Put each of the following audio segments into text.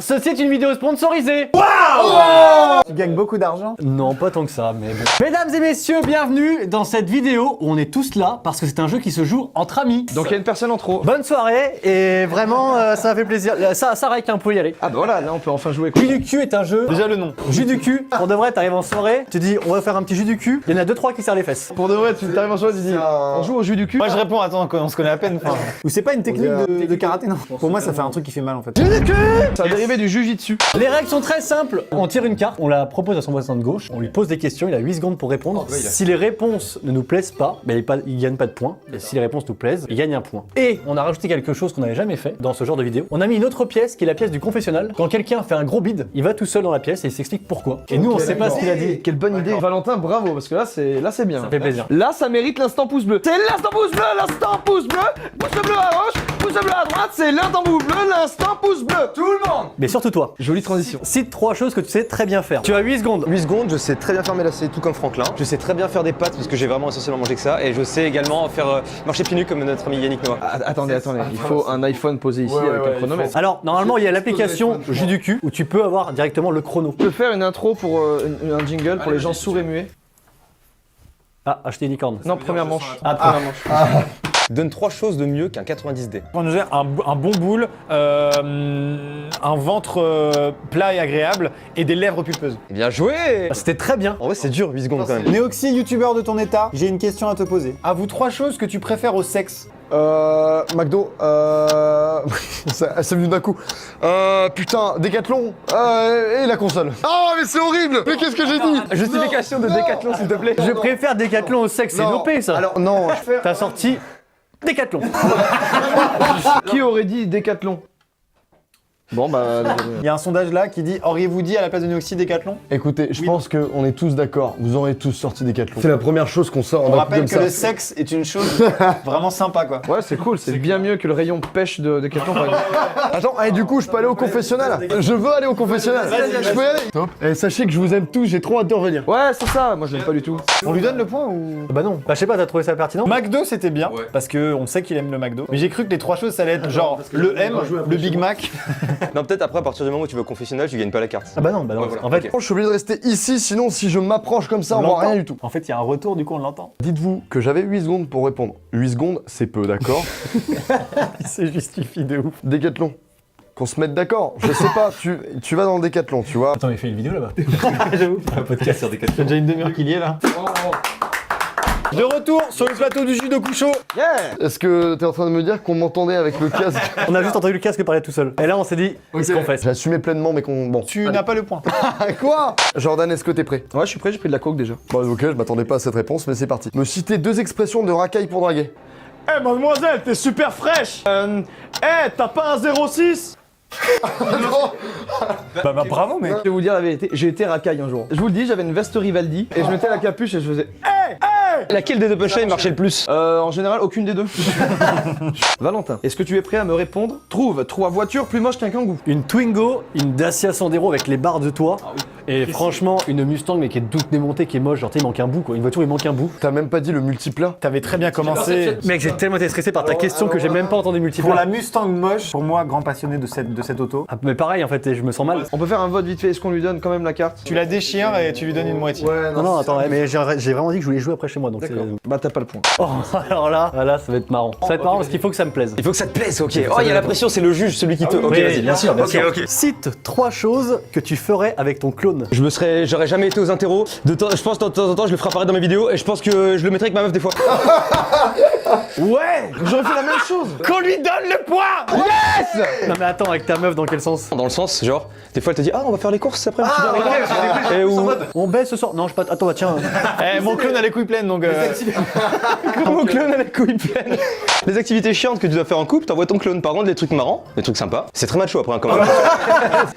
ceci est une vidéo sponsorisée. Tu gagnes beaucoup d'argent? Non, pas tant que ça, mais bon. Mesdames et messieurs, bienvenue dans cette vidéo où on est tous là parce que c'est un jeu qui se joue entre amis. Donc il y a une personne en trop. Bonne soirée et vraiment ça fait plaisir. Ça Rek, on peut y aller. Ah bah voilà, là on peut enfin jouer quoi. Jus du cul est un jeu. Déjà le nom. Jus du cul. Pour de vrai, t'arrives en soirée, tu dis on va faire un petit jus du cul. Il y en a 2-3 qui serrent les fesses. Pour de vrai, tu t'arrives en soirée, tu dis on joue au jus du cul. Moi je réponds, attends, on se connaît à peine. Enfin, Ou c'est pas une technique de karaté, non? Pour moi, ça fait un truc qui fait mal en fait. Jus du cul. C'est un dérivé du jujitsu. Les règles sont très simples. On tire une carte, on la propose à son voisin de gauche, on lui pose des questions, il a 8 secondes pour répondre. Si les réponses ne nous plaisent pas, ben il gagne pas de points. Et si les réponses nous plaisent, il gagne un point. Et on a rajouté quelque chose qu'on n'avait jamais fait dans ce genre de vidéo. On a mis une autre pièce qui est la pièce du confessionnal. Quand quelqu'un fait un gros bide, il va tout seul dans la pièce et il s'explique pourquoi. Et nous on sait pas ce qu'il a dit. Quelle bonne idée. Valentin, bravo, parce que là c'est bien. Ça fait plaisir. Là ça mérite l'instant pouce bleu. C'est l'instant pouce bleu, l'instant pouce bleu. Pouce bleu à gauche, pouce bleu à droite, c'est l'instant pouce bleu, l'instant pouce bleu. Tout le monde. Mais surtout toi, Jolie transition. cite 3 choses que tu sais très bien faire. Tu as 8 secondes. 8 secondes, je sais très bien faire mes lacets, tout comme Franklin. Je sais très bien faire des pâtes parce que j'ai vraiment essentiellement mangé que ça. Et je sais également faire marcher pieds nus comme notre ami Yannick Noah. Attendez, il faut un iPhone posé ici avec un chronomètre. Alors normalement il y a l'application Jus du cul où tu peux avoir directement le chrono. Je peux faire une intro pour un jingle pour les gens sourds et muets. Ah, acheter une licorne. Non, première manche. Ah, première manche. Donne 3 choses de mieux qu'un 90D. on nous a un bon boule, un ventre plat et agréable et des lèvres pulpeuses. Bien joué. C'était très bien. En vrai, c'est dur, 8 secondes quand même. Néoxy, youtubeur de ton état, j'ai une question à te poser. Avoue 3 choses que tu préfères au sexe. McDo, ça m'est venu d'un coup. Putain, Décathlon, et la console. Oh, mais c'est horrible! Mais qu'est-ce que j'ai dit? Justification de Décathlon, s'il te plaît. Je préfère Décathlon au sexe, c'est Non. OP ça. Alors, non, T'as sorti Décathlon. Qui aurait dit Décathlon? Bon bah... Il y a un sondage là qui dit auriez-vous dit à la place de Néoxy Décathlon? écoutez, je pense qu'on est tous d'accord. Vous aurez tous sorti Décathlon. C'est la première chose qu'on sort. On d'un coup rappelle comme que ça. le sexe est une chose vraiment sympa quoi. Ouais, c'est cool, c'est bien mieux que le rayon pêche de Décathlon par exemple. Attends, et du coup, je peux aller au confessionnal. Je veux aller au confessionnal. Je peux y aller. Top. Et sachez que je vous aime tous, j'ai trop hâte de revenir. Ouais, c'est ça, moi je l'aime pas du tout. On lui donne le point ou... Bah non. Bah je sais pas, t'as trouvé ça pertinent? McDo c'était bien, parce que on sait qu'il aime le McDo. Mais j'ai cru que les 3 choses ça allait être genre le M, le Big Mac. Non, peut-être après, à partir du moment où tu vas au confessionnal, tu gagnes pas la carte. Ah bah non, bah non. Ouais, voilà. En fait, Ok. Je suis obligé de rester ici, sinon si je m'approche comme ça, on voit rien du tout. En fait, il y a un retour, du coup on l'entend. Dites-vous que j'avais 8 secondes pour répondre. 8 secondes, c'est peu, d'accord? Il se justifie de ouf. Décathlon. Qu'on se mette d'accord. Je sais pas, tu vas dans le Décathlon, tu vois. Attends, il fait une vidéo là-bas. J'avoue. Un podcast sur Décathlon. C'est déjà une demi-heure qu'il y est là. De retour sur le plateau du jus de couchot. Est-ce que t'es en train de me dire qu'on m'entendait avec le casque? On a juste entendu le casque parler tout seul. Et là on s'est dit, il se confesse. J'ai assumé pleinement, mais qu'on... Bon. Tu n'as pas le point. Quoi? Jordan, est-ce que t'es prêt? Ouais, je suis prêt, j'ai pris de la coke déjà. Bon, ok, je m'attendais pas à cette réponse, mais c'est parti. Me citer 2 expressions de racaille pour draguer. Eh mademoiselle, t'es super fraîche. T'as pas un 06? Bah bravo mec. Je vais vous dire la vérité, j'ai été racaille un jour. Je vous le dis, j'avais une veste Rivaldi et je mettais la capuche et je faisais... Laquelle des deux punchlines marchait le plus? En général, aucune des deux. Valentin, est-ce que tu es prêt à me répondre? Trouve 3 voitures plus moches qu'un kangou. Une Twingo, une Dacia Sandero avec les barres de toit. Et franchement, une Mustang mais qui est toute démontée, qui est moche. Genre, tu sais, il manque un bout quoi. Une voiture, il manque un bout. T'as même pas dit le multiplat? T'avais très bien commencé. Mec, j'ai tellement été stressé par ta question que j'ai même pas entendu multiple. Pour la Mustang moche, pour moi, grand passionné de cette auto. Ah, mais pareil en fait, je me sens mal. On peut faire un vote vite fait, est-ce qu'on lui donne quand même la carte? Tu la déchires et tu lui donnes une moitié. Ouais, Non, attends, mais j'ai vraiment dit que je voulais jouer après chez moi. Donc D'accord. Bah t'as pas le point. oh, alors là, ça va être marrant. Ça va être marrant parce qu'il faut que ça me plaise. Il faut que ça te plaise, ok. Oh, il y a la pression, c'est le juge, celui qui te. Ok, Oui, vas-y, bien sûr, bien sûr. Cite 3 choses que tu ferais avec ton clone. J'aurais jamais été aux interros. Je pense que de temps en temps, je le ferai apparaître dans mes vidéos et je pense que je le mettrai avec ma meuf des fois. Ouais, j'aurais fait la même chose. Qu'on lui donne le point. Non mais attends, avec ta meuf dans quel sens? Dans le sens, genre, des fois elle te dit, ah, on va faire les courses après. Et où... On baisse ce soir? Non, je pas. Attends, bah tiens. Eh, mon clone a les couilles pleines donc. Mon clone a la couille pleine. Les activités chiantes que tu dois faire en couple, t'envoies ton clone. Par contre, les trucs marrants, les trucs sympas, c'est très macho après un quand même.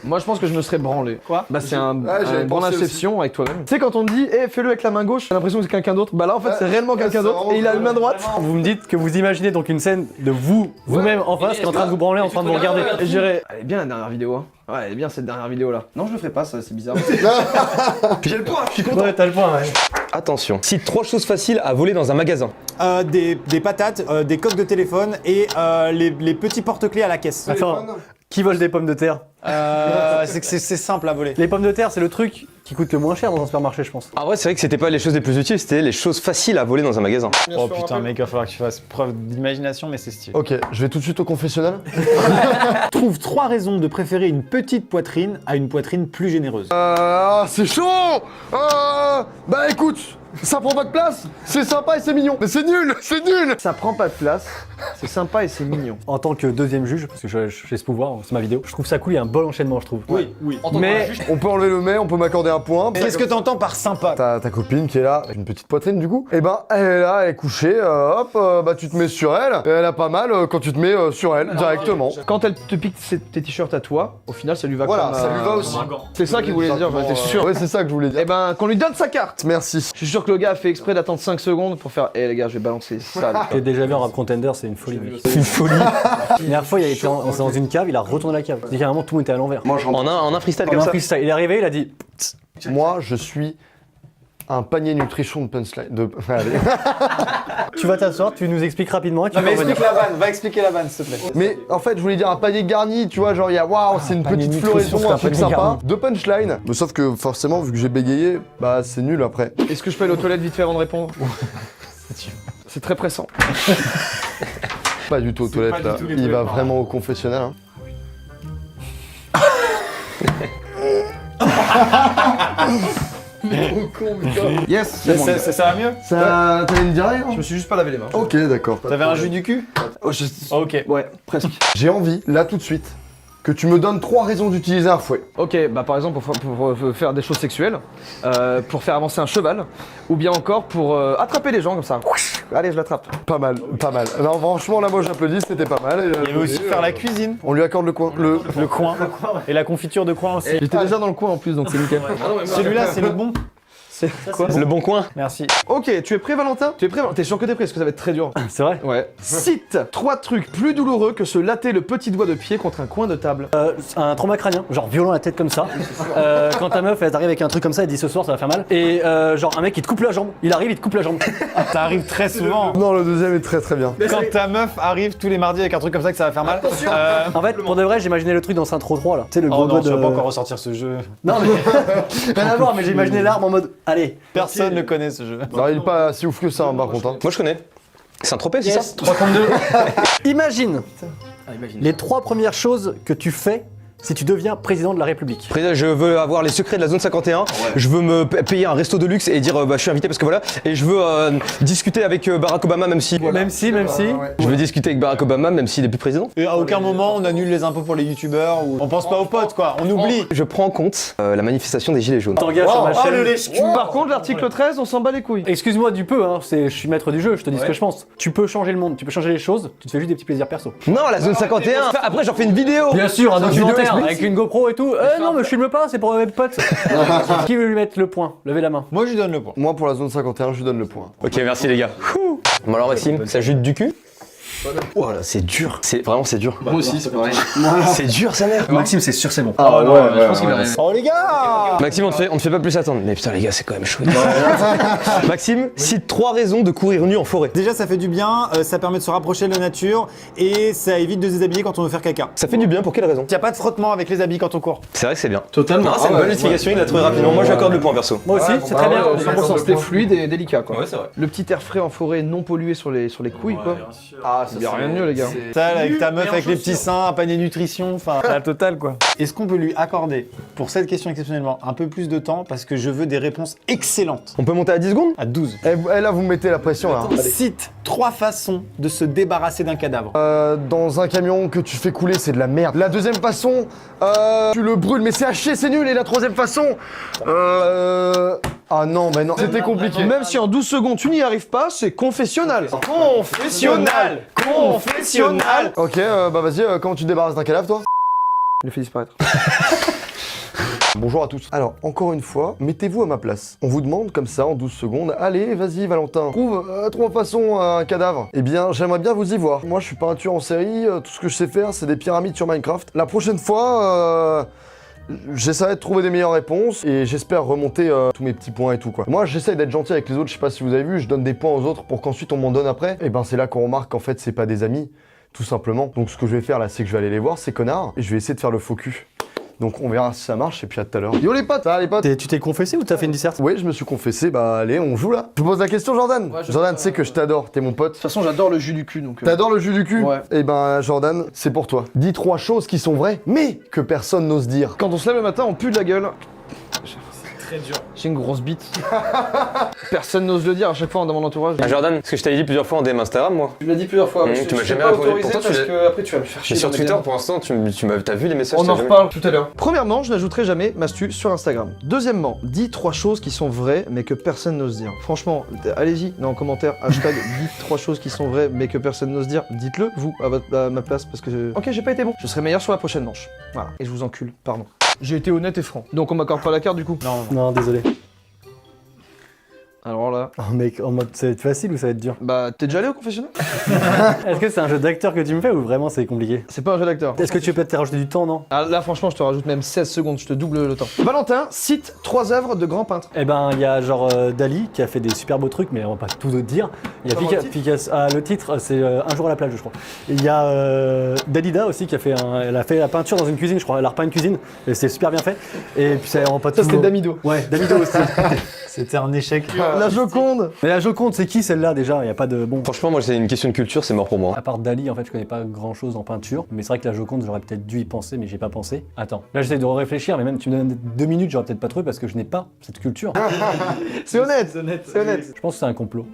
Moi je pense que je me serais branlé. Quoi? Bah c'est un j'avais bon pensé inception avec toi-même. Tu sais quand on te dit, fais-le avec la main gauche, t'as l'impression que c'est quelqu'un d'autre. Bah là en fait c'est réellement quelqu'un c'est d'autre vraiment et il a une main droite. Vous me dites que vous imaginez donc une scène de vous-même en face, qui est en train de vous branler, en train de vous regarder. Et je dirais, elle est bien la dernière vidéo hein. Ouais, elle est bien cette dernière vidéo là. Non, je le ferai pas, ça, c'est bizarre. J'ai le point, je suis content. Ouais, t'as le point, ouais. Attention, cite 3 choses faciles à voler dans un magasin. Des patates, des coques de téléphone et les petits porte-clés à la caisse. Attends, Qui vole des pommes de terre? C'est simple à voler. Les pommes de terre, c'est le truc qui coûte le moins cher dans un supermarché, je pense. En vrai, c'est vrai que c'était pas les choses les plus utiles, c'était les choses faciles à voler dans un magasin. Oh putain, mec, il va falloir que tu fasses preuve d'imagination, mais c'est stylé. Ok, je vais tout de suite au confessionnal. Trouve 3 raisons de préférer une petite poitrine à une poitrine plus généreuse. C'est chaud. Bah écoute, ça prend pas de place, c'est sympa et c'est mignon. Mais c'est nul, c'est nul. Ça prend pas de place, c'est sympa et c'est mignon. En tant que deuxième juge, parce que j'ai ce pouvoir, c'est ma vidéo, je trouve ça cool, il y a un bon enchaînement, je trouve. Oui. Mais On peut enlever le mais, on peut m'accorder un point. Qu'est-ce que t'entends par sympa? Ta copine qui est là, avec une petite poitrine du coup, et ben elle est là, elle est couchée, bah tu te mets sur elle, et elle a pas mal quand tu te mets sur elle directement. Quand elle te pique tes t-shirts à toi, au final ça lui va Voilà, comme, ça lui va aussi. C'est ça qu'il voulait dire, j'en étais sûr. Ouais, c'est ça que je voulais dire. Eh ben, qu'on lui donne sa carte. Merci. Je suis sûr que le gars a fait exprès d'attendre 5 secondes pour faire les gars, je vais balancer ça. j'ai déjà vu un rap contender, c'est une folie. C'est une folie. La dernière fois, il a été dans une cave, il a retourné la cave. C'est carrément tout le monde était à l'envers. En un freestyle En comme un ça. freestyle. Il est arrivé, il a dit. Moi, je suis un panier nutrition de punchline. Allez. Tu vas t'asseoir, tu nous expliques rapidement et tu vas revenir. la vanne, va expliquer la vanne, s'il te plaît. Mais en fait, je voulais dire un panier garni, tu vois, genre il y a waouh, c'est une panier petite nutrition, floraison, c'est un un truc panier sympa, garni. de punchline. Mais sauf que forcément, vu que j'ai bégayé, bah c'est nul après. Est-ce que je peux aller aux toilettes vite fait avant de répondre? C'est très pressant. Pas du tout aux toilettes là. Il va vraiment au confessionnal. Hein. Yes, c'est bon. Ça va mieux? Ça, t'avais une diarrhée Je me suis juste pas lavé les mains. Ok, d'accord. T'avais un jus du cul? Ok. Ouais, presque. J'ai envie, là tout de suite, que tu me donnes 3 raisons d'utiliser un fouet. Ok, bah par exemple pour faire des choses sexuelles, pour faire avancer un cheval, ou bien encore pour attraper les gens comme ça. Allez, je l'attrape. Pas mal, pas mal. Non, franchement, là, moi j'applaudis, c'était pas mal. Il y avait aussi faire la cuisine. On lui accorde le coin. Le coin. Et la confiture de coin aussi. J'étais déjà dans le coin en plus, donc c'est nickel. Celui-là, c'est le bon. Le bon coin. Merci. Ok, tu es prêt Valentin? Tu es prêt? T'es sûr que t'es prêt parce que ça va être très dur. C'est vrai. Ouais. Cite 3 trucs plus douloureux que se latter le petit doigt de pied contre un coin de table. Un trauma crânien, genre violent à la tête comme ça. Quand ta meuf elle arrive avec un truc comme ça, elle dit ce soir ça va faire mal. Et genre un mec il te coupe la jambe, il arrive, il te coupe la jambe. Ça arrive très souvent. Non, le deuxième est très très bien. Quand ta meuf arrive tous les mardis avec un truc comme ça que ça va faire mal. En fait, pour de vrai, j'imaginais le truc dans Saint-Tro 3 là. Tu sais, le gros Oh non, god, tu vas pas encore ressortir ce jeu. Non mais. Rien à voir, mais j'ai imaginé l'arme en mode. Allez. Personne ne connaît ce jeu. Non, il est pas si ouf que ça, hein, par contre. Hein. Moi je connais. C'est un tropez, c'est ça? 3,32. Imagine les 3 premières choses que tu fais si tu deviens président de la République. Président, je veux avoir les secrets de la zone 51, je veux me payer un resto de luxe et dire bah, je suis invité parce que voilà, et je veux discuter avec Barack Obama même si... Même si. Je veux discuter avec Barack Obama même s'il est plus président. Et à aucun moment on annule les impôts pour les youtubeurs ou on pense pas aux potes quoi, on oublie. Je prends en compte la manifestation des Gilets jaunes. T'engages sur ma chaîne. Par contre, l'article 13, on s'en bat les couilles. Excuse-moi du peu, hein, je suis maître du jeu, je te dis ce que je pense. Tu peux changer le monde, tu peux changer les choses, tu te fais juste des petits plaisirs perso. Non, la zone 51. Après j'en fais une vidéo. Bien sûr, un documentaire vidéo avec une GoPro et tout. Non, mais je filme pas, c'est pour mes potes. Qui veut lui mettre le point? Levez la main. Moi je lui donne le point. Moi, pour la zone 51, je lui donne le point. Ok, merci les gars. Bon alors Maxime, ça jute du cul? Oh là, c'est dur. C'est dur. Moi aussi, c'est pareil. C'est dur sa mère. Maxime, c'est sûr, c'est bon. Je pense qu'il va rien. Oh les gars! Maxime, on te fait pas plus attendre. Mais putain les gars, c'est quand même chaud. Maxime, cite 3 raisons de courir nu en forêt. Déjà ça fait du bien, ça permet de se rapprocher de la nature et ça évite de se déshabiller quand on veut faire caca. Ça fait du bien pour quelle raison? Il n'y a pas de frottement avec les habits quand on court. C'est vrai que c'est bien. Totalement. Non, c'est une bonne justification, il l'a trouvé rapidement. Moi j'accorde le point perso. Moi aussi, c'est très bien. 100%, c'était fluide et délicat quoi. Ouais, c'est vrai. Le petit air frais en forêt non pollué sur les couilles quoi. Ah, c'est rien de mieux les gars. Ça, avec ta meuf avec les petits seins, un panier nutrition, enfin la totale quoi. Est-ce qu'on peut lui accorder, pour cette question exceptionnellement, un peu plus de temps parce que je veux des réponses excellentes? On peut monter à 10 secondes? À 12. Eh, là, vous me mettez la pression là. Cite 3 façons de se débarrasser d'un cadavre. Dans un camion que tu fais couler, c'est de la merde. La deuxième façon, tu le brûles, mais c'est à chier, c'est nul. Et la troisième façon, ah non, mais non, c'était compliqué. Même si en 12 secondes tu n'y arrives pas, c'est confessionnal. Confessionnal. Confessionnal. Ok, bah vas-y, comment tu te débarrasses d'un cadavre, toi? Il le fait disparaître. Bonjour à tous. Alors, encore une fois, mettez-vous à ma place. On vous demande comme ça, en 12 secondes, allez, vas-y Valentin, trouve 3 façons un cadavre. Eh bien, j'aimerais bien vous y voir. Moi, je suis pas un tueur en série, tout ce que je sais faire, c'est des pyramides sur Minecraft. La prochaine fois, j'essaierai de trouver des meilleures réponses et j'espère remonter tous mes petits points et tout quoi. Moi j'essaie d'être gentil avec les autres, je sais pas si vous avez vu, je donne des points aux autres pour qu'ensuite on m'en donne après. Et ben c'est là qu'on remarque qu'en fait c'est pas des amis, tout simplement. Donc ce que je vais faire là, c'est que je vais aller les voir, ces connards, et je vais essayer de faire le faux cul. Donc on verra si ça marche, et puis à tout à l'heure. Yo les potes, ça va les potes? Tu t'es confessé ou t'as fait une disserte? Oui, je me suis confessé, bah allez, on joue là. Je vous pose la question, Jordan. Ouais, Jordan, tu sais que je t'adore, t'es mon pote. De toute façon, j'adore le jus du cul, donc... T'adores le jus du cul? Ouais. Eh ben, Jordan, c'est pour toi. Dis 3 choses qui sont vraies, mais que personne n'ose dire. Quand on se lève le matin, on pue de la gueule. Très dur. J'ai une grosse bite. Personne n'ose le dire à chaque fois dans mon entourage. Ah, Jordan, ce que je t'avais dit plusieurs fois en DM Instagram, moi. Tu me l'as dit plusieurs fois. Mmh, mais tu m'as je jamais t'ai pas répondu. autorisé Pourtant, tu parce l'as- que après tu vas me faire chier. Et sur dans mes Twitter, DM. pour l'instant, t'as vu les messages? On t'as en jamais- reparle tout à l'heure. Premièrement, je n'ajouterai jamais Mastu sur Instagram. Deuxièmement, dis 3 choses qui sont vraies mais que personne n'ose dire. Franchement, allez-y, dans en commentaire, hashtag dis 3 choses qui sont vraies mais que personne n'ose dire. Dites-le, vous, à ma place, parce que... Ok, j'ai pas été bon. Je serai meilleur sur la prochaine manche. Voilà. Et je vous encule, pardon. J'ai été honnête et franc. Donc on m'accorde pas la carte du coup. Non, désolé. Alors là... Oh mec, en mode ça va être facile ou ça va être dur? Bah, t'es déjà allé au confessionnal? Est-ce que c'est un jeu d'acteur que tu me fais ou vraiment c'est compliqué? C'est pas un jeu d'acteur. Est-ce que tu peux peut-être te rajouter du temps, non? Ah, là, franchement, je te rajoute même 16 secondes, je te double le temps. Valentin, cite 3 œuvres de grands peintres. Eh ben, il y a genre Dali qui a fait des super beaux trucs, mais on va pas tout dire. Il y a Picasso. Ah, le titre, c'est Un jour à la plage, je crois. Et il y a Dalida aussi qui a fait elle a fait la peinture dans une cuisine, je crois. Elle a repeint une cuisine et c'est super bien fait. Et puis ça rend pas Ça, tout. c'était Damido. Ouais, Damido aussi. C'était un échec. La Joconde. Mais la Joconde, c'est qui celle-là déjà? Il y a pas de bon. Franchement, moi, c'est une question de culture, c'est mort pour moi. À part Dali, en fait, je connais pas grand chose en peinture. Mais c'est vrai que la Joconde, j'aurais peut-être dû y penser, mais j'ai pas pensé. Attends, là j'essaie de réfléchir, mais même tu me donnes 2 minutes, j'aurais peut-être pas trouvé parce que je n'ai pas cette culture. C'est honnête. C'est honnête. Je pense que c'est un complot.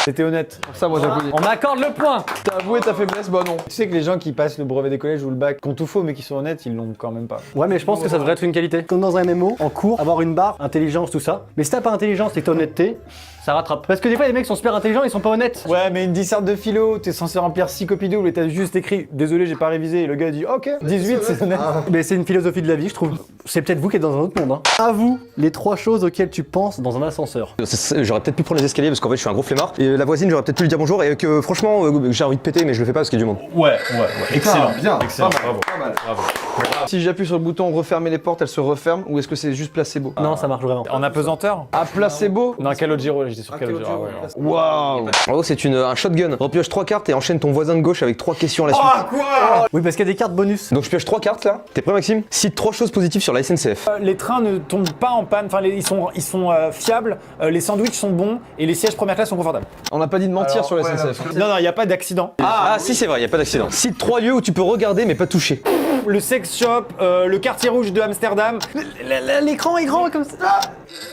C'était honnête. Pour ça, moi, j'applaudis. On m'accorde le point! T'as avoué ta faiblesse? Bah non. Tu sais que les gens qui passent le brevet des collèges ou le bac, qui ont tout faux mais qui sont honnêtes, ils l'ont quand même pas. Ouais, mais je pense que ça devrait être une qualité. Comme dans un MMO, en cours, avoir une barre, intelligence, tout ça. Mais si t'as pas intelligence et que t'as honnêteté, ça rattrape. Parce que des fois, les mecs sont super intelligents, ils sont pas honnêtes. Ouais, mais une disserte de philo, t'es censé remplir 6 copies doubles et t'as juste écrit désolé, j'ai pas révisé. Et le gars dit ok, 18, c'est honnête. Mais c'est une philosophie de la vie, je trouve. C'est peut-être vous qui êtes dans un autre monde. Hein. À vous, les 3 choses auxquelles tu penses dans un ascenseur. J'aurais peut-être pu prendre les escaliers parce qu'en fait, je suis un gros flemmard. Et la voisine, j'aurais peut-être pu lui dire bonjour et que franchement, j'ai envie de péter, mais je le fais pas parce qu'il y a du monde. Ouais, excellent. Bien. Excellent, bravo. Si j'appuie sur le bouton refermer les portes, elles se referment ou est-ce que c'est juste placebo? Non, ça marche vraiment. En apesanteur? Ah, placebo? Non, Calogero, j'étais sur Calogero. Ouais, ouais. Waouh. En gros, c'est un shotgun. Repioche 3 cartes et enchaîne ton voisin de gauche avec 3 questions à la suite. Oui, parce qu'il y a des cartes bonus. Donc je pioche 3 cartes là. T'es prêt, Maxime? Cite 3 choses positives sur la SNCF. Les trains ne tombent pas en panne, enfin ils sont fiables, les sandwichs sont bons et les sièges première classe sont confortables. On n'a pas dit de mentir sur la SNCF. Non, il n'y a pas d'accident. Ah, si, c'est vrai, y a pas d'accident. Cite 3 lieux où tu peux regarder mais pas toucher. Le sex shop, le quartier rouge de Amsterdam. L'écran est grand comme ça.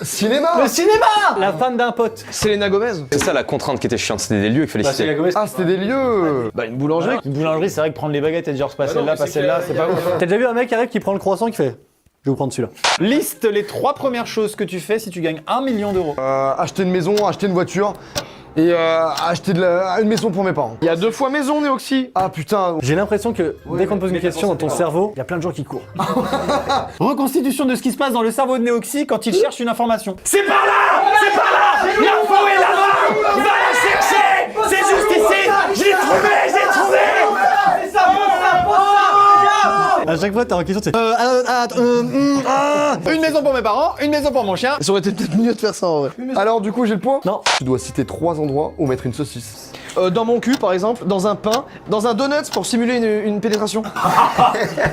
Cinéma. Le cinéma. La femme d'un pote. Selena Gomez? C'est ça la contrainte qui était chiante, c'était des lieux qu'il fallait Bah, c'est la citer. Gomez. Ah, c'était des lieux. Bah, une boulangerie. Une boulangerie, c'est vrai que prendre les baguettes et dire pas celle-là, pas celle-là, c'est pas ouf. T'as déjà vu un mec qui arrive qui prend le croissant qui fait je vais vous prendre celui-là. Liste les 3 premières choses que tu fais si tu gagnes 1 million d'euros. Acheter une maison, acheter une voiture et acheter une maison pour mes parents. Il y a 2 fois maison, Néoxy. Ah putain. J'ai l'impression que dès qu'on te pose une question dans ton cerveau, il y a plein de gens qui courent. Reconstitution de ce qui se passe dans le cerveau de Néoxy quand il cherche une information. C'est par là! C'est par là! L'info est là-bas! Va la chercher! C'est juste ici! J'ai trouvé! J'ai trouvé! À chaque fois, t'as en question, c'est Une maison pour mes parents, une maison pour mon chien. Ça aurait été peut-être mieux de faire ça en vrai. Alors du coup, j'ai le point. Non. Tu dois citer 3 endroits où mettre une saucisse. Dans mon cul, par exemple, dans un pain, dans un donut pour simuler une pénétration.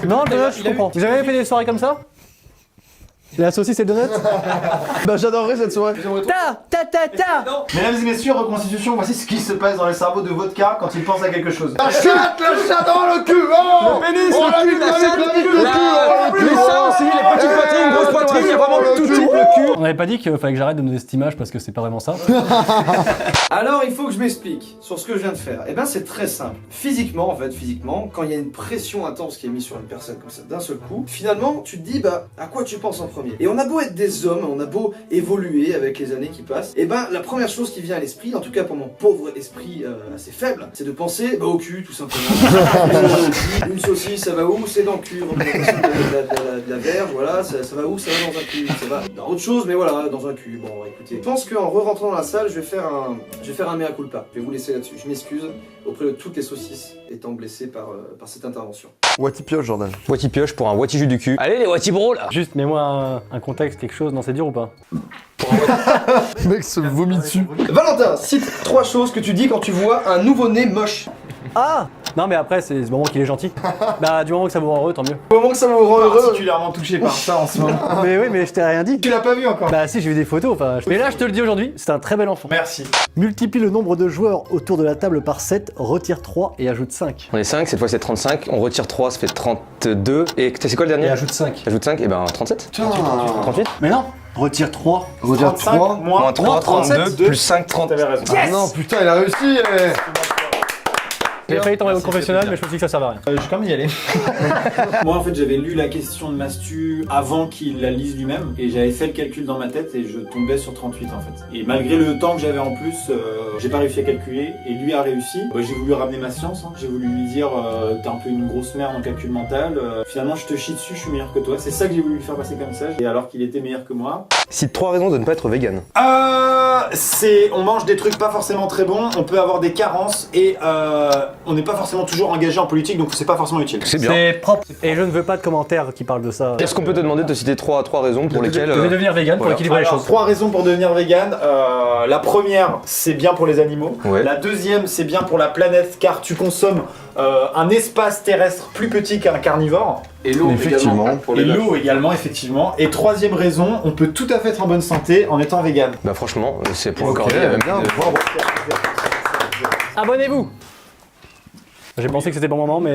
Non, le donut, je comprends. Vous avez fait des soirées comme ça? La saucisse et le donut? Bah, j'adorerais cette soirée. Mesdames et messieurs, reconstitution, voici ce qui se passe dans le cerveau de Vodka quand il pense à quelque chose. La chatte dans le cul. Oh, le pénis, les petites poitrines, grosse poitrine, il y a vraiment tout type le cul. On n'avait pas dit qu'il fallait que j'arrête de me donner cette image parce que c'est pas vraiment ça. Alors, il faut que je m'explique sur ce que je viens de faire. Eh ben, c'est très simple. Physiquement, quand il y a une pression intense qui est mise sur une personne comme ça d'un seul coup, finalement, tu te dis, bah, à quoi tu penses en premier? Et on a beau être des hommes, on a beau évoluer avec les années qui passent, eh ben, la première chose qui vient à l'esprit, en tout cas pour mon pauvre esprit assez faible, c'est de penser au cul, tout simplement. Une saucisse, ça va où? C'est dans le cul. Représentation de la verge, voilà, ça va où? Ça va dans un cul. Ça va dans autre chose, mais voilà, dans un cul. Bon, écoutez. Je pense qu'en re-rentrant dans la salle, je vais faire un mea culpa. Je vais vous laisser là-dessus. Je m'excuse auprès de toutes les saucisses étant blessées par cette intervention. Wati pioche, Jordan. Wati pioche pour un Wati jus du cul. Allez les Wati bro là. Juste, mets-moi un contexte, quelque chose. Non, c'est dur ou pas? Le mec se vomit dessus. Valentin, cite 3 choses que tu dis quand tu vois un nouveau-né moche. Ah non mais après c'est ce moment qu'il est gentil. Bah du moment que ça vous rend heureux, tant mieux. Au moment que ça vous rend heureux. Particulièrement touché par ça en ce moment. Mais oui mais je t'ai rien dit. Tu l'as pas vu encore. Bah si j'ai vu des photos, enfin. Mais là je te le dis aujourd'hui, c'est un très bel enfant. Merci. Multiplie le nombre de joueurs autour de la table par 7, retire 3 et ajoute 5. On est 5, cette fois c'est 35, on retire 3, ça fait 32. Et c'est quoi le dernier? ajoute 5. Ajoute 5, et ben 37. Putain. 38. Mais non, retire 3. Retire 35 3. Moins 3, 32, 37, plus 5, 30. T'avais raison. Ah non, putain, il a réussi. J'ai failli t'envoyer au confessionnal mais je me suis dit que ça servait à rien. Je vais quand même y aller. Moi en fait j'avais lu la question de Mastu avant qu'il la lise lui-même et j'avais fait le calcul dans ma tête et je tombais sur 38 en fait. Et malgré le temps que j'avais en plus, j'ai pas réussi à calculer et lui a réussi. J'ai voulu ramener ma science, hein. J'ai voulu lui dire t'es un peu une grosse merde en calcul mental, finalement je te chie dessus, je suis meilleur que toi. C'est ça que j'ai voulu lui faire passer comme message et alors qu'il était meilleur que moi. Cite 3 raisons de ne pas être vegan. On mange des trucs pas forcément très bons, on peut avoir des carences et on n'est pas forcément toujours engagé en politique donc c'est pas forcément utile. C'est bien. C'est propre. Et je ne veux pas de commentaires qui parlent de ça. Est-ce qu'on peut te demander de citer 3 raisons pour lesquelles. Je vais devenir vegan pour voilà. équilibrer les Alors, choses. 3 raisons pour devenir vegan. La première, c'est bien pour les animaux. Ouais. La deuxième, c'est bien pour la planète car tu consommes un espace terrestre plus petit qu'un carnivore. Et l'eau, Effectivement. également, pour Et les l'eau également, effectivement. Et troisième raison, on peut tout à fait être en bonne santé en étant vegan. Bah franchement, c'est pour Ok, encore dire. bien, bravo. Abonnez-vous. J'ai pensé que c'était bon moment mais...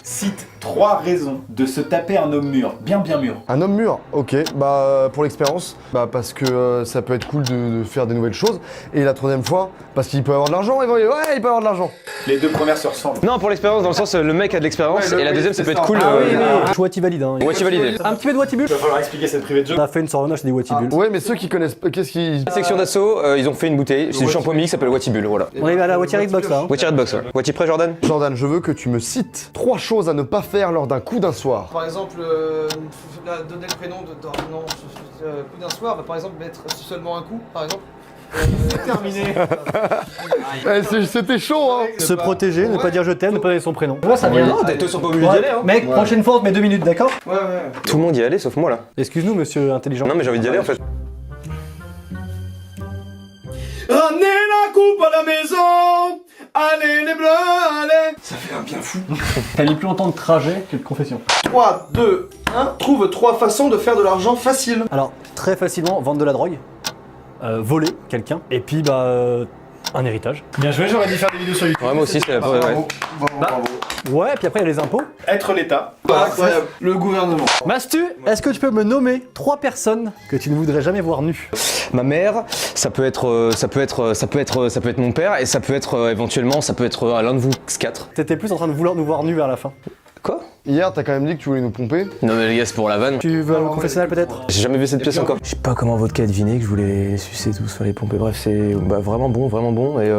Cite 3 raisons de se taper un homme mûr, bien mûr. Un homme mûr, ok, bah pour l'expérience, bah parce que ça peut être cool de faire des nouvelles choses. Et la troisième fois, parce qu'il peut avoir de l'argent, ouais, il peut avoir de l'argent. Les deux premières se ressemblent. Non, pour l'expérience, dans le sens, le mec a de l'expérience, et la deuxième, ça peut être cool. Ah oui, oui. Wati valide. Hein. Ouais, tu valides. Un petit peu de Wati bulle. Il va falloir expliquer cette privée de jeu. On a fait une sorona, c'est des Wati bulles. Ouais, mais ceux qui connaissent pas, qu'est-ce qui. La section d'assaut, ils ont fait une bouteille, c'est du shampoing mix qui s'appelle Watibul, voilà. On est à la Wati Xbox là. Hein. Wati Redbox, ouais. Wati prêt, Jordan? Jordan, je veux que tu me cites 3 choses à ne pas faire lors d'un coup d'un soir. Par exemple, donner le prénom de coup d'un soir, bah, par exemple mettre seulement un coup, par exemple. Terminé. C'était chaud, hein. Se protéger, ne pas dire je t'aime, ne pas donner son prénom. Moi ça vient. Non, tous sont pas obligés d'y aller, hein. Mec, prochaine fois on te met 2 minutes, d'accord? Ouais. Tout le monde y est allé, sauf moi, là. Excuse-nous monsieur intelligent. Non, mais j'ai envie d'y aller, en fait. Ramenez la coupe à la maison. Allez les bleus, allez. Ça fait un bien fou. T'as mis plus longtemps de trajet que de confession. 3, 2, 1. Trouve 3 façons de faire de l'argent facile. Alors, très facilement, vendre de la drogue, voler quelqu'un, et puis un héritage. Bien joué, j'aurais dû faire des vidéos sur YouTube. Ouais, moi aussi, c'est la première. Bravo, bravo. Ouais, puis après il y a les impôts. Être l'État. Incroyable. Le gouvernement. Mastu, est-ce que tu peux me nommer 3 personnes que tu ne voudrais jamais voir nues? Ma mère, ça peut être mon père, et ça peut être éventuellement, ça peut être l'un de vous 4. T'étais plus en train de vouloir nous voir nus vers la fin. Quoi? Hier, t'as quand même dit que tu voulais nous pomper. Non, mais les gars, c'est pour la vanne. Tu veux aller au confessionnal peut-être? J'ai jamais vu cette pièce encore. Je sais pas comment votre cas a deviné que je voulais les sucer tous, faire les pomper. Bref, c'est vraiment bon, et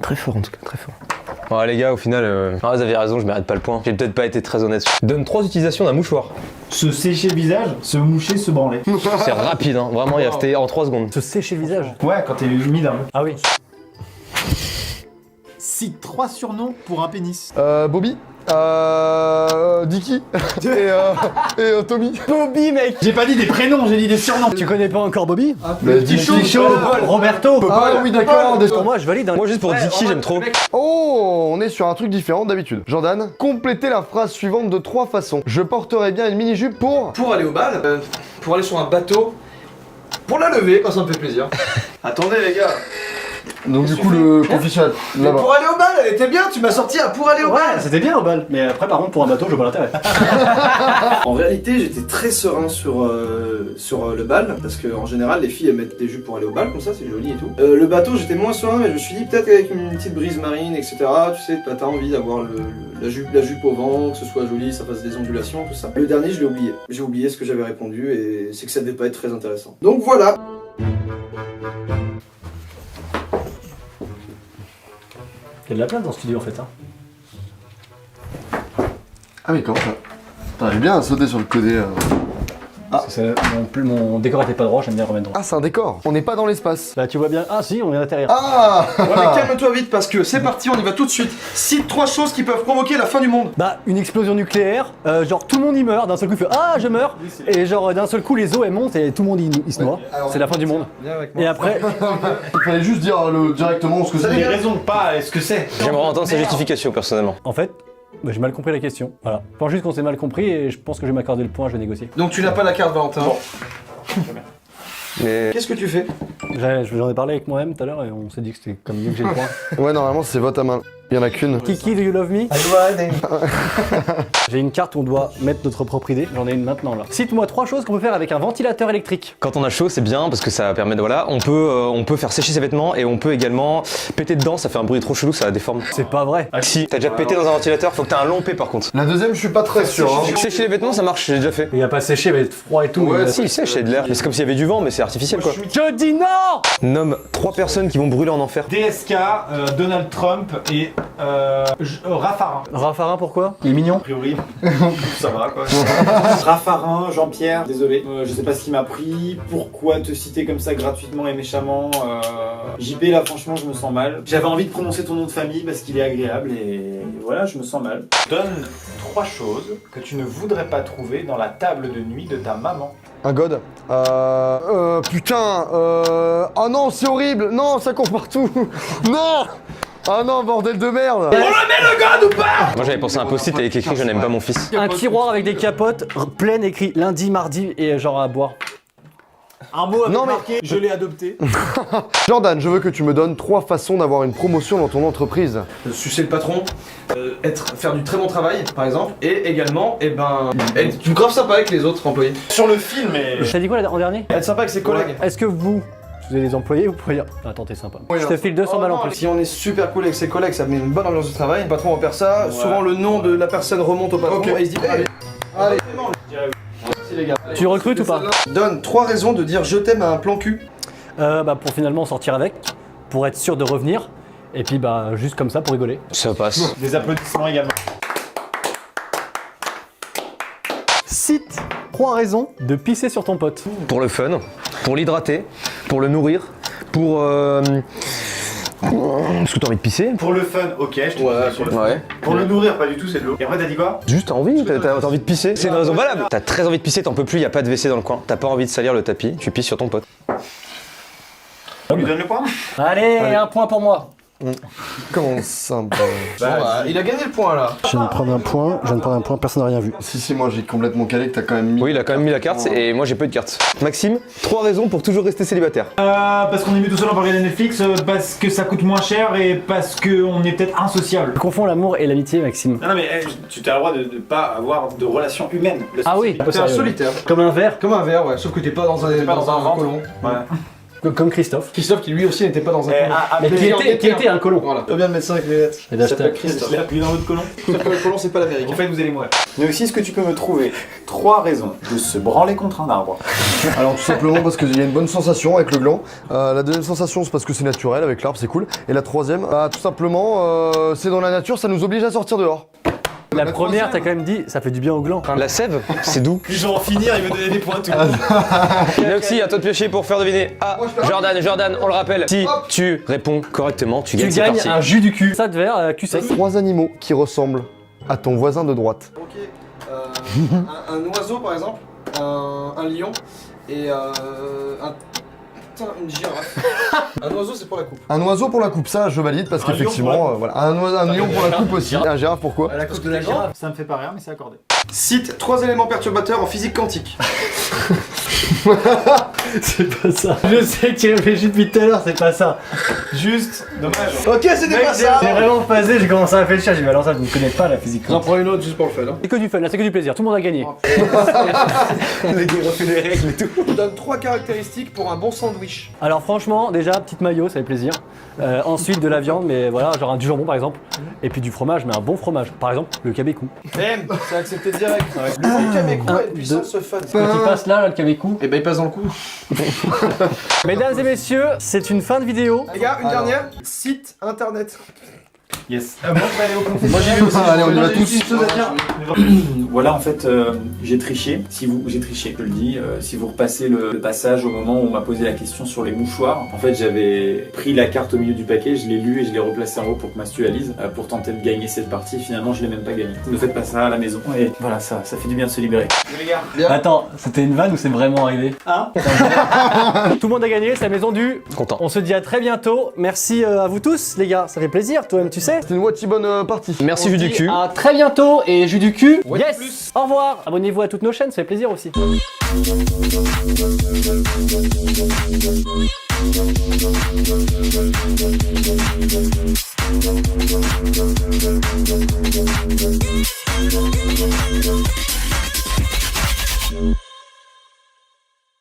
très fort en tout cas, très fort. Ouais, les gars, au final, vous avez raison, je mérite pas le point. J'ai peut-être pas été très honnête. Donne 3 utilisations d'un mouchoir. Se sécher le visage, se moucher, se branler. C'est rapide, hein. Vraiment, c'était en 3 secondes. Se sécher le visage. Ouais, quand t'es humide un peu. Ah oui. Cite 3 surnoms pour un pénis. Bobby, Dicky et Tommy. Bobby mec. J'ai pas dit des prénoms, j'ai dit des surnoms. Tu connais pas encore Bobby? Mais Dicky Chaud, Roberto. Ah oui, d'accord. Pour moi je valide. Hein. Moi, juste pour Dicky, j'aime trop. Oh, on est sur un truc différent d'habitude. Jordan, complétez la phrase suivante de 3 façons. Je porterai bien une mini-jupe pour... Pour aller au bal, pour aller sur un bateau, pour la lever quand ça me fait plaisir. Attendez les gars. Donc du coup, le confessionnal, Mais là-bas. pour aller au bal, elle était bien, tu m'as sorti un pour aller au Ouais, bal. c'était bien au bal. Mais après par contre pour un bateau je vois l'intérêt. En réalité, j'étais très serein sur le bal, parce que en général, les filles elles mettent des jupes pour aller au bal, comme ça, c'est joli et tout. Le bateau, j'étais moins serein, mais je me suis dit peut-être qu'avec une petite brise marine, etc. Tu sais, t'as envie d'avoir la jupe au vent, que ce soit joli, ça fasse des ondulations, tout ça. Le dernier, je l'ai oublié. J'ai oublié ce que j'avais répondu et c'est que ça devait pas être très intéressant. Donc voilà. Il y a de la place dans ce studio en fait. Hein. Ah mais comment ça? T'arrives bien à sauter sur le côté. Mon décor était pas droit, j'aime bien remettre droit. Ah, c'est un décor. On n'est pas dans l'espace. Là, tu vois bien. Ah, si, on vient d'atterrir. Ah Ouais, mais calme-toi vite parce que c'est parti, on y va tout de suite. Cite 3 choses qui peuvent provoquer la fin du monde. Bah, une explosion nucléaire, genre tout le monde y meurt, d'un seul coup il fait ah je meurs, et genre d'un seul coup les eaux elles montent et tout le monde il se noie, c'est la fin du monde. Viens avec moi. Et après, Il fallait juste dire directement ce que c'est. Les raisons, pas ce que c'est. J'aimerais entendre sa justification personnellement. en fait, bah, j'ai mal compris la question, voilà. Je pense juste qu'on s'est mal compris et je pense que je vais m'accorder le point, je vais négocier. Donc tu n'as pas la carte, Valentin. Mais Qu'est-ce que tu fais? J'en ai parlé avec moi-même tout à l'heure et on s'est dit que c'était comme mieux que j'ai le point. Ouais, normalement, c'est vote à main. Il y en a qu'une. Kiki, do you love me? J'ai une carte où on doit mettre notre propre idée, j'en ai une maintenant là. Cite-moi 3 choses qu'on peut faire avec un ventilateur électrique. quand on a chaud, c'est bien parce que ça permet de voilà, on peut faire sécher ses vêtements et on peut également péter dedans, ça fait un bruit trop chelou, ça déforme. C'est pas vrai. Si t'as déjà pété dans un ventilateur, faut que t'aies un long P par contre. La deuxième, je suis pas très sûr. Hein. Sécher les vêtements, ça marche, j'ai déjà fait. Il a pas séché, mais froid et tout. Ouais, mais- Si, il sèche, c'est de l'air. Mais c'est comme s'il y avait du vent, mais c'est artificiel quoi. Je dis non. Nomme 3 personnes qui vont brûler en enfer. DSK, Donald Trump et Raffarin. Raffarin, pourquoi? Il est mignon. A priori, ça va quoi. Raffarin, Jean-Pierre, désolé, je sais pas ce qui m'a pris, pourquoi te citer comme ça gratuitement et méchamment. JP là franchement je me sens mal. J'avais envie de prononcer ton nom de famille parce qu'il est agréable et voilà je me sens mal. Donne 3 choses que tu ne voudrais pas trouver dans la table de nuit de ta maman. Un god. Putain. Oh non, c'est horrible. Non, ça court partout. Non. Ah non, bordel de merde. Moi j'avais pensé à un post-it avec écrit je n'aime pas mon fils. Un tiroir avec des capotes pleines écrit lundi, mardi et genre à boire. Un mot avec Non, mais- marqué je l'ai adopté. Jordan, je veux que tu me donnes 3 façons d'avoir une promotion dans ton entreprise. Sucer le patron, faire du très bon travail, par exemple, et également, être grave sympa avec les autres employés. Sur le film et... T'as dit quoi en dernier? Être sympa avec ses collègues. Est-ce que vous avez des employés, vous pourriez dire attends t'es sympa. Je te file 200 balles en plus. Si on est super cool avec ses collègues, ça met une bonne ambiance de travail. Le patron repère ça, souvent le nom de la personne remonte au patron et il se dit allez. Merci les gars. Tu recrutes ou pas? Donne 3 raisons de dire je t'aime à un plan cul. Bah pour finalement sortir avec, pour être sûr de revenir, et puis bah juste comme ça pour rigoler. Ça passe. Des applaudissements également. Cite 3 raisons de pisser sur ton pote. Pour le fun, pour l'hydrater, pour le nourrir, pour... Parce que t'as envie de pisser. Pour le fun, ok, je te dis sur le fun. Ouais. Pour le nourrir, pas du tout, c'est de l'eau. Et après, t'as dit quoi? Juste t'as envie, t'as envie de pisser. C'est une raison valable. T'as très envie de pisser, t'en peux plus, y a pas de WC dans le coin. T'as pas envie de salir le tapis, tu pisses sur ton pote. On lui donne le point? Allez, un point pour moi. Comment ça Il a gagné le point là. Je viens de prendre un point, personne n'a rien vu. Si, moi j'ai complètement calé que t'as quand même mis. Oui, il a quand même mis la carte et moi j'ai pas eu de carte. Maxime, 3 raisons pour toujours rester célibataire. Parce qu'on est mieux tout seul, on peut regarder Netflix, parce que ça coûte moins cher et parce qu'on est peut-être insociable. Tu confonds l'amour et l'amitié, Maxime. Non, mais tu as le droit de pas avoir de relations humaines. Ah oui, T'es un solitaire. comme un verre, Comme un verre, ouais, sauf que t'es pas dans un ventre. colon. Ouais. comme Christophe. Christophe qui lui aussi n'était pas dans un colon. Mais qui était un colon. Voilà. Bien le médecin avec les lettres. Et d'acheter. Je l'ai appuyé dans votre colon. Le colon, c'est pas l'Amérique. En fait, vous allez mourir. Mais aussi, est-ce que tu peux me trouver 3 raisons de se branler contre un arbre? Alors tout simplement parce qu'il y a une bonne sensation avec le gland. La deuxième sensation c'est parce que c'est naturel avec l'arbre, c'est cool. Et la troisième, tout simplement c'est dans la nature, ça nous oblige à sortir dehors. La première, t'as quand même dit, ça fait du bien au gland. La sève, c'est doux. Puis je vais en finir, il veut donner des points tout. Noxy, à toi de piocher pour faire deviner. Ah, Jordan, on le rappelle. Si tu réponds correctement, tu Tu gagnes. C'est gagnes parti. un jus du cul. Ça de verre, cul sec. 3 animaux qui ressemblent à ton voisin de droite. Ok. Un oiseau par exemple, un lion et une girafe. Un oiseau c'est pour la coupe. Un oiseau pour la coupe, ça je valide parce Un lion qu'effectivement, pour la voilà. Un lion pour la coupe aussi. Un girafe pourquoi? La coupe de la girafe. Ça me fait pas rire, mais c'est accordé. Cite 3 éléments perturbateurs en physique quantique. C'est pas ça. Je sais que tu réfléchis depuis tout à l'heure, c'est pas ça. Juste, dommage. Ok, c'était Mec, pas ça. j'ai vraiment phasé, j'ai commencé à réfléchir, j'ai dit, mais alors ça, je ne connais pas la physique. J'en prends une autre juste pour le fun. Hein. C'est que du fun, là, c'est que du plaisir, tout le monde a gagné. Les gars refait les règles et tout. Donne 3 caractéristiques pour un bon sandwich. Alors franchement, déjà, petite maillot, ça fait plaisir. Ensuite, de la viande, mais voilà, genre du jambon par exemple. Et puis du fromage, mais un bon fromage. Par exemple, le cabécou. M, c'est accepté direct. Le Camécou a une puissance fun. Quand il passe là, le cabécou. Et ben il passe dans le coup. Mesdames et messieurs, c'est une fin de vidéo. Les gars, une dernière. Site internet. Yes. Moi j'y vais aussi. Allez, on y va tous. Voilà, en fait, j'ai triché. J'ai triché, je le dis. Si vous repassez le passage au moment où on m'a posé la question sur les mouchoirs, en fait, j'avais pris la carte au milieu du paquet, je l'ai lu et je l'ai replacé en haut pour que Mastu la lise, pour tenter de gagner cette partie. Finalement, je l'ai même pas gagné. Ne faites pas ça à la maison. Et voilà, ça fait du bien de se libérer. Les gars. Attends, c'était une vanne ou c'est vraiment arrivé? Hein? Tout le monde a gagné, c'est la maison du. Content. On se dit à très bientôt. Merci à vous tous, les gars. Ça fait plaisir, toi-même, tu sais. C'était une moitié bonne partie. Merci On Jus se du dit cul. À très bientôt et Jus du cul. Ouais. Yes. Au revoir. Abonnez-vous à toutes nos chaînes, ça fait plaisir aussi.